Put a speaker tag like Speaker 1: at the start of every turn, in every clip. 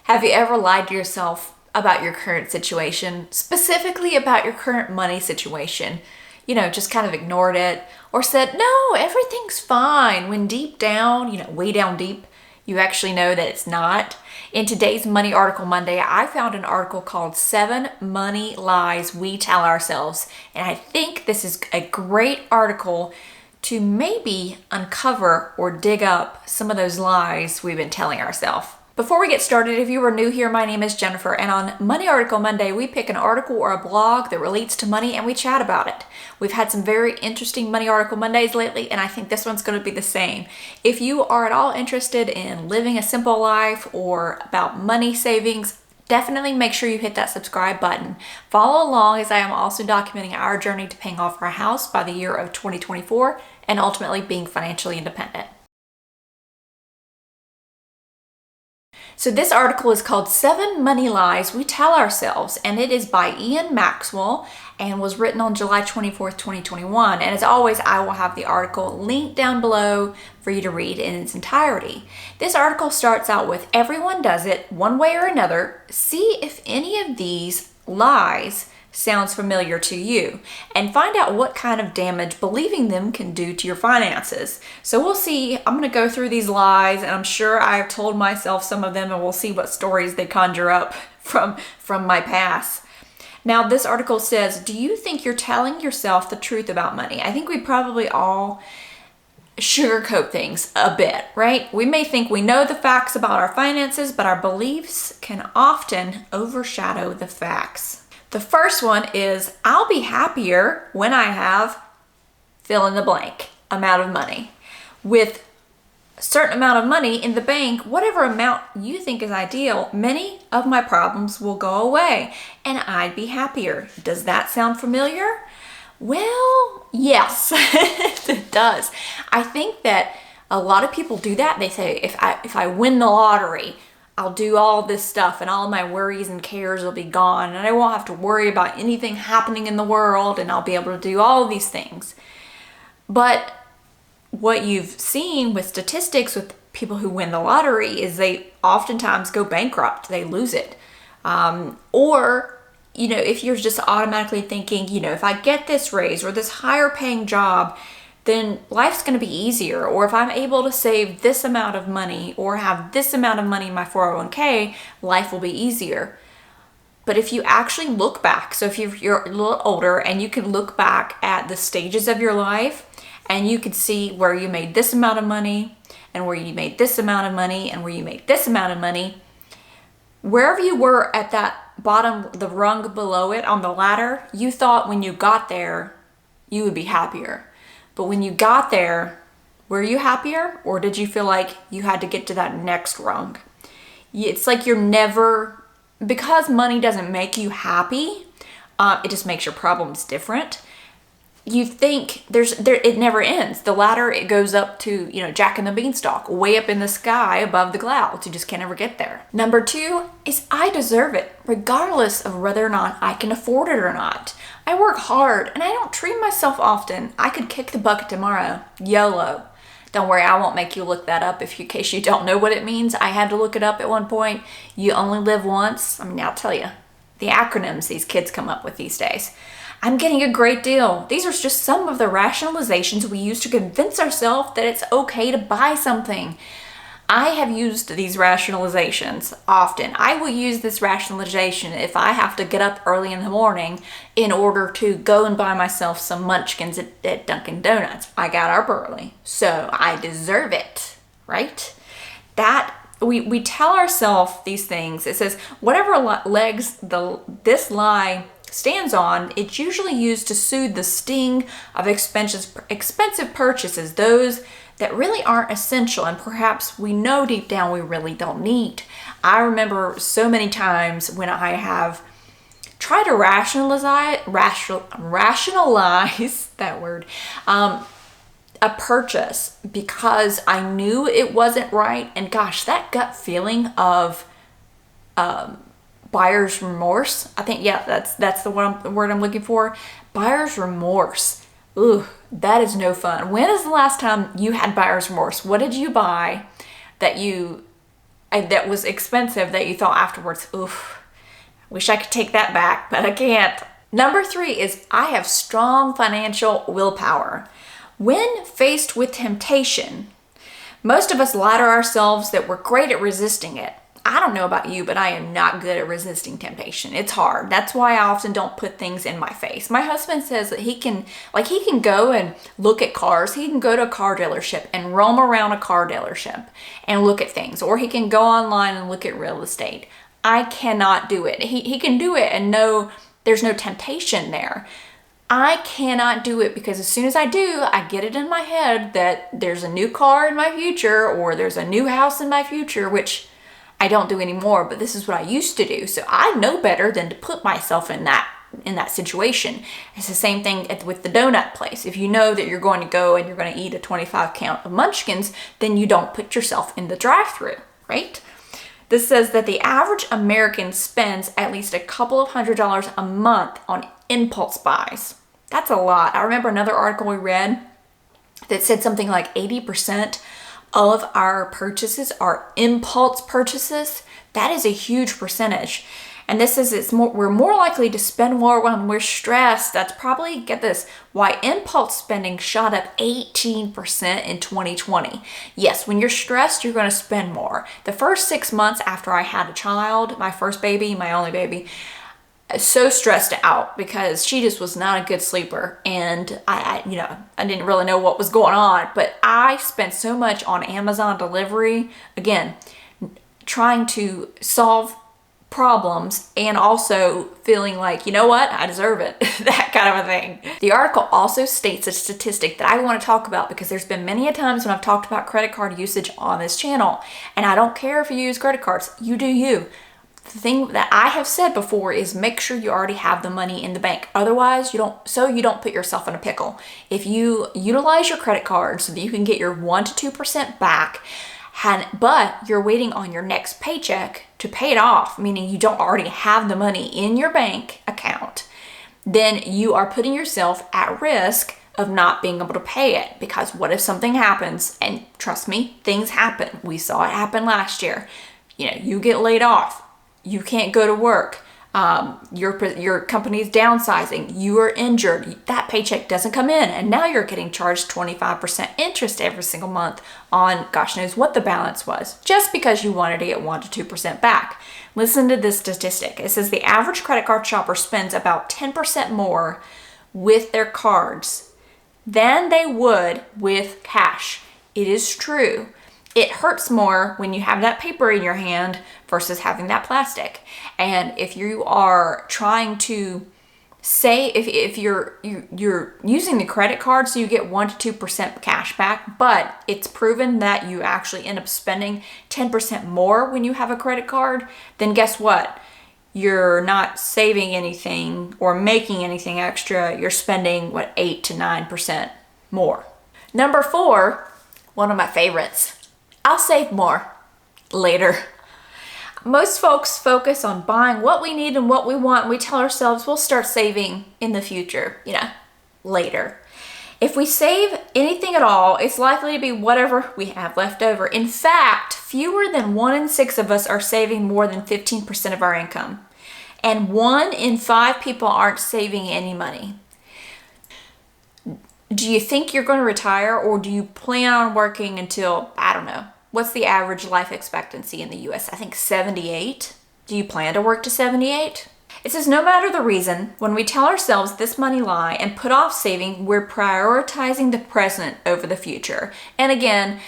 Speaker 1: Have you ever lied to yourself about your current situation, specifically about your current money situation? Just kind of ignored it or said, no, everything's fine, when deep down, way down deep, you actually know that it's not. In today's Money Article Monday, I found an article called 7 Money Lies We Tell Ourselves. And I think this is a great article to maybe uncover or dig up some of those lies we've been telling ourselves. Before we get started, if you are new here, my name is Jennifer, and on Money Article Monday, we pick an article or a blog that relates to money and we chat about it. We've had some very interesting Money Article Mondays lately, and I think this one's going to be the same. If you are at all interested in living a simple life or about money savings, definitely make sure you hit that subscribe button. Follow along as I am also documenting our journey to paying off our house by the year of 2024 and ultimately being financially independent. So this article is called 7 Money Lies We Tell Ourselves, and it is by Ian Maxwell and was written on July 24th, 2021. And as always, I will have the article linked down below for you to read in its entirety. This article starts out with, everyone does it one way or another. See if any of these lies sounds familiar to you, and find out what kind of damage believing them can do to your finances. So we'll see. I'm going to go through these lies, and I'm sure I've told myself some of them, and we'll see what stories they conjure up from my past. Now, this article says, do you think you're telling yourself the truth about money? I think we probably all sugarcoat things a bit, right? We may think we know the facts about our finances, but our beliefs can often overshadow the facts. The first one is, I'll be happier when I have fill in the blank amount of money. With a certain amount of money in the bank, whatever amount you think is ideal, many of my problems will go away and I'd be happier. Does that sound familiar? Well, yes, it does. I think that a lot of people do that. They say, if I win the lottery, I'll do all this stuff and all my worries and cares will be gone and I won't have to worry about anything happening in the world and I'll be able to do all of these things. But what you've seen with statistics with people who win the lottery is they oftentimes go bankrupt. They lose it. Or if you're just automatically thinking, if I get this raise or this higher paying job, then life's going to be easier. Or if I'm able to save this amount of money or have this amount of money in my 401k, life will be easier. But if you actually look back, so if you're a little older and you can look back at the stages of your life and you can see where you made this amount of money and where you made this amount of money and where you made this amount of money, wherever you were at that bottom, the rung below it on the ladder, you thought when you got there, you would be happier. But when you got there, were you happier, or did you feel like you had to get to that next rung? It's like you're never, because money doesn't make you happy, it just makes your problems different. You think it never ends. The ladder, it goes up to, Jack and the Beanstalk, way up in the sky above the clouds. You just can't ever get there. Number 2 is I deserve it, regardless of whether or not I can afford it or not. I work hard and I don't treat myself often. I could kick the bucket tomorrow. YOLO. Don't worry, I won't make you look that up in case you don't know what it means. I had to look it up at one point. You only live once. I'll tell you, the acronyms these kids come up with these days. I'm getting a great deal. These are just some of the rationalizations we use to convince ourselves that it's okay to buy something. I have used these rationalizations often. I will use this rationalization if I have to get up early in the morning in order to go and buy myself some munchkins at Dunkin' Donuts. I got up early, so I deserve it, right? That we tell ourselves these things. It says, whatever legs this lie stands on, it's usually used to soothe the sting of expensive purchases, those that really aren't essential and perhaps we know deep down we really don't need. I remember so many times when I have tried to rationalize that word, a purchase because I knew it wasn't right, and gosh, that gut feeling of buyer's remorse. I think, that's the word I'm looking for. Buyer's remorse. Ooh, that is no fun. When is the last time you had buyer's remorse? What did you buy that you that was expensive that you thought afterwards, oof, wish I could take that back, but I can't. Number 3 is I have strong financial willpower. When faced with temptation, most of us lie to ourselves that we're great at resisting it. I don't know about you, but I am not good at resisting temptation. It's hard. That's why I often don't put things in my face. My husband says that he can go and look at cars. He can go to a car dealership and roam around a car dealership and look at things. Or he can go online and look at real estate. I cannot do it. He can do it and there's no temptation there. I cannot do it because as soon as I do, I get it in my head that there's a new car in my future or there's a new house in my future, which I don't do anymore, but this is what I used to do. So I know better than to put myself in that situation. It's the same thing with the donut place. If you know that you're going to go and you're going to eat a 25 count of Munchkins, then you don't put yourself in the drive-thru, right? This says that the average American spends at least a couple of $100s a month on impulse buys. That's a lot. I remember another article we read that said something like 80% of our purchases are impulse purchases. That is a huge percentage. And this is we're more likely to spend more when we're stressed. That's probably, get this, why impulse spending shot up 18% in 2020. Yes, when you're stressed, you're going to spend more. The first 6 months after I had a child, my first baby, my only baby, so stressed out because she just was not a good sleeper, and I didn't really know what was going on, but I spent so much on Amazon delivery, again, trying to solve problems and also feeling like, you know what, I deserve it, that kind of a thing. The article also states a statistic that I want to talk about because there's been many a times when I've talked about credit card usage on this channel, and I don't care if you use credit cards, you do you. The thing that I have said before is make sure you already have the money in the bank. Otherwise, you don't put yourself in a pickle. If you utilize your credit card so that you can get your 1 to 2% back, but you're waiting on your next paycheck to pay it off, meaning you don't already have the money in your bank account, then you are putting yourself at risk of not being able to pay it. Because what if something happens? And trust me, things happen. We saw it happen last year. You get laid off. You can't go to work. Your company's downsizing. You are injured. That paycheck doesn't come in, and now you're getting charged 25% interest every single month on gosh knows what the balance was, just because you wanted to get 1 to 2% back. Listen to this statistic. It says the average credit card shopper spends about 10% more with their cards than they would with cash. It is true. It hurts more when you have that paper in your hand versus having that plastic. And if you are trying to say, if you're using the credit card so you get 1 to 2% cash back, but it's proven that you actually end up spending 10% more when you have a credit card, then guess what? You're not saving anything or making anything extra. You're spending 8 to 9% more. Number 4, one of my favorites. I'll save more later. Most folks focus on buying what we need and what we want, and we tell ourselves we'll start saving in the future, later. If we save anything at all, it's likely to be whatever we have left over. In fact, fewer than 1 in 6 of us are saving more than 15% of our income. And 1 in 5 people aren't saving any money. Do you think you're going to retire, or do you plan on working until, I don't know, what's the average life expectancy in the US? I think 78. Do you plan to work to 78? It says no matter the reason, when we tell ourselves this money lie and put off saving, we're prioritizing the present over the future. And again,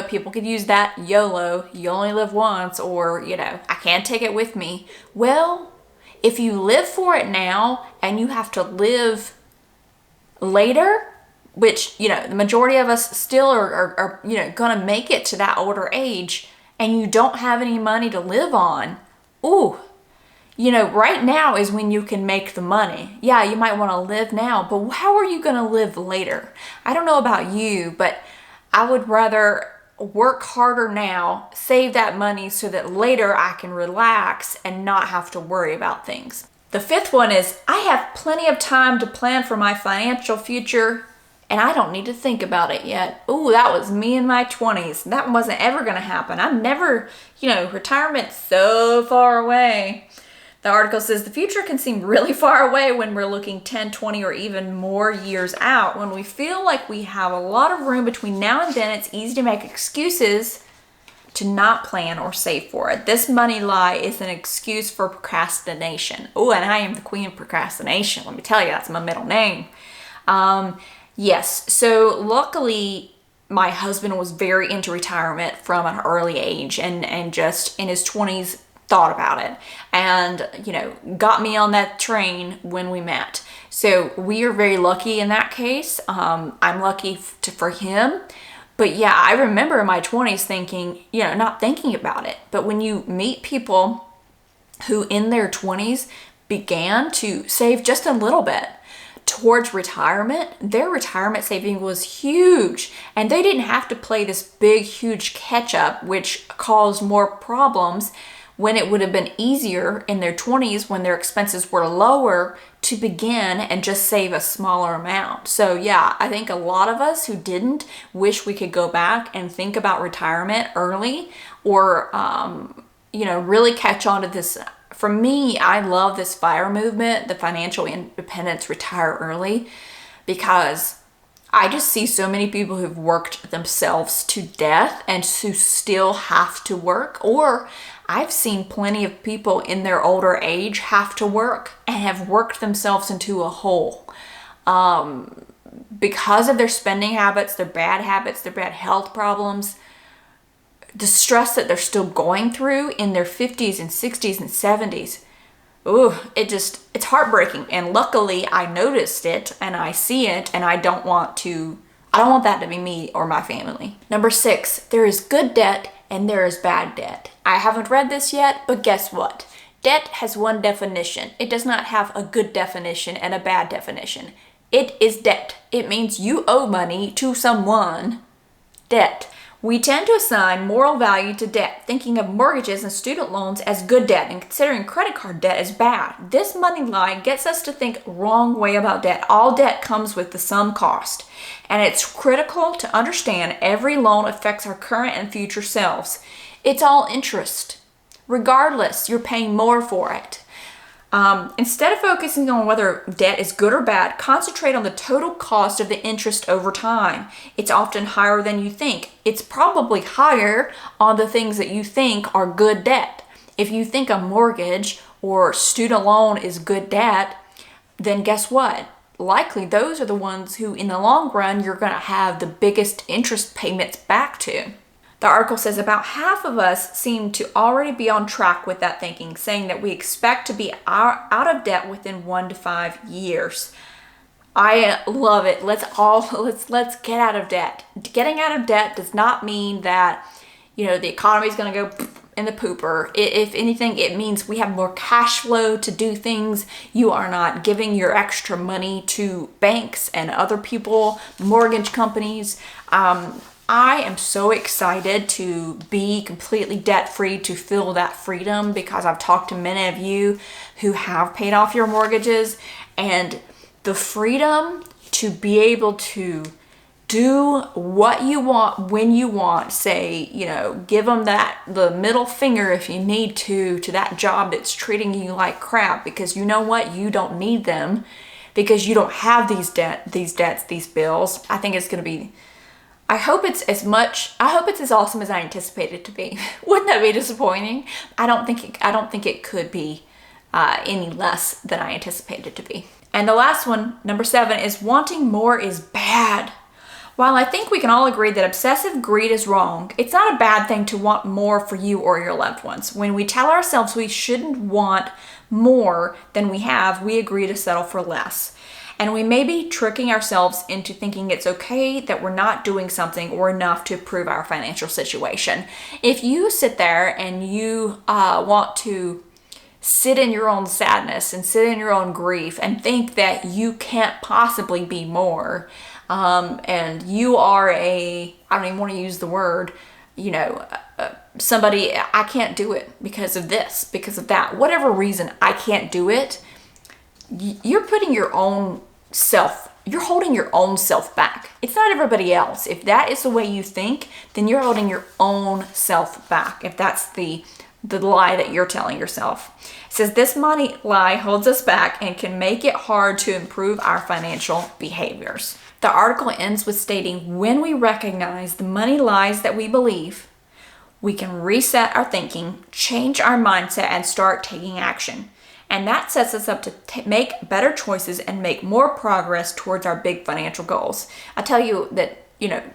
Speaker 1: people could use that YOLO, you only live once, or, I can't take it with me. Well, if you live for it now and you have to live later, which, the majority of us still are going to make it to that older age, and you don't have any money to live on, right now is when you can make the money. Yeah, you might want to live now, but how are you going to live later? I don't know about you, but I would rather work harder now, save that money so that later I can relax and not have to worry about things. The 5th one is I have plenty of time to plan for my financial future and I don't need to think about it yet. Ooh, that was me in my 20s. That wasn't ever going to happen. I'm never, retirement's so far away. The article says the future can seem really far away when we're looking 10, 20, or even more years out. When we feel like we have a lot of room between now and then, it's easy to make excuses to not plan or save for it. This money lie is an excuse for procrastination. Oh, and I am the queen of procrastination. Let me tell you, that's my middle name. Yes, so luckily my husband was very into retirement from an early age and just in his 20s thought about it and, got me on that train when we met. So we are very lucky in that case. I'm lucky for him. But yeah, I remember in my 20s thinking, not thinking about it. But when you meet people who in their 20s began to save just a little bit towards retirement, their retirement saving was huge. And they didn't have to play this big, huge catch up, which caused more problems when it would have been easier in their 20s when their expenses were lower to begin and just save a smaller amount. So yeah, I think a lot of us who didn't wish we could go back and think about retirement early or, really catch on to this. For me, I love this FIRE movement, the financial independence, retire early, because I just see so many people who've worked themselves to death and who still have to work, or I've seen plenty of people in their older age have to work and have worked themselves into a hole because of their spending habits, their bad health problems, the stress that they're still going through in their 50s and 60s and 70s. Ooh, it's heartbreaking. And luckily I noticed it and I see it, and I don't want that to be me or my family. Number 6, there is good debt and there is bad debt. I haven't read this yet, but guess what? Debt has one definition. It does not have a good definition and a bad definition. It is debt. It means you owe money to someone. Debt. We tend to assign moral value to debt, thinking of mortgages and student loans as good debt and considering credit card debt as bad. This money lie gets us to think wrong way about debt. All debt comes with the sum cost, and it's critical to understand every loan affects our current and future selves. It's all interest. Regardless, you're paying more for it. Instead of focusing on whether debt is good or bad, concentrate on the total cost of the interest over time. It's often higher than you think. It's probably higher on the things that you think are good debt. If you think a mortgage or student loan is good debt, then guess what? Likely those are the ones who in the long run you're going to have the biggest interest payments back to. The article says about half of us seem to already be on track with that thinking, saying that we expect to be out of debt within 1 to 5 years. I love it. Let's get out of debt. Getting out of debt does not mean that, the economy is going to go in the pooper. If anything, it means we have more cash flow to do things. You are not giving your extra money to banks and other people, mortgage companies. I am so excited to be completely debt-free, to feel that freedom, because I've talked to many of you who have paid off your mortgages, and the freedom to be able to do what you want when you want. Say, give them the middle finger if you need to that job that's treating you like crap, because you know what? You don't need them because you don't have these debts, these bills. I think it's going to be, I hope it's as awesome as I anticipated it to be. Wouldn't that be disappointing? I don't think it could be any less than I anticipated it to be. And the last one, number 7, is wanting more is bad. While I think we can all agree that obsessive greed is wrong, it's not a bad thing to want more for you or your loved ones. When we tell ourselves we shouldn't want more than we have, we agree to settle for less. And we may be tricking ourselves into thinking it's okay that we're not doing something or enough to improve our financial situation. If you sit there and you want to sit in your own sadness and sit in your own grief and think that you can't possibly be more, and you are I don't even want to use the word, somebody, I can't do it because of this, because of that, whatever reason I can't do it, you're putting your own self you're holding your own self back. It's not everybody else. If that is the way you think, then you're holding your own self back. If that's the lie that you're telling yourself. It says this money lie holds us back and can make it hard to improve our financial behaviors. The article ends with stating, when we recognize the money lies that we believe, we can reset our thinking, change our mindset, and start taking action. And that sets us up to make better choices and make more progress towards our big financial goals. I tell you that,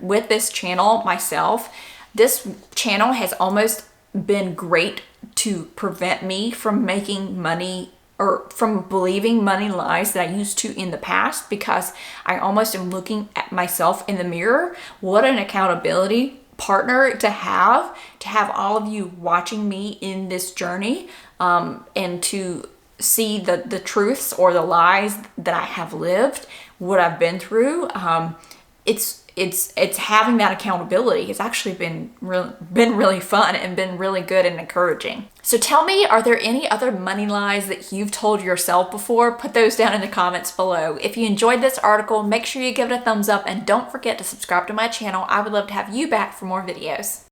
Speaker 1: with this channel myself, this channel has almost been great to prevent me from making money or from believing money lies that I used to in the past, because I almost am looking at myself in the mirror. What an accountability partner to have all of you watching me in this journey, and to see the truths or the lies that I have lived, what I've been through. It's having that accountability. It's actually been really fun and been really good and encouraging. So tell me, are there any other money lies that you've told yourself before? Put those down in the comments below. If you enjoyed this article, make sure you give it a thumbs up and don't forget to subscribe to my channel. I would love to have you back for more videos.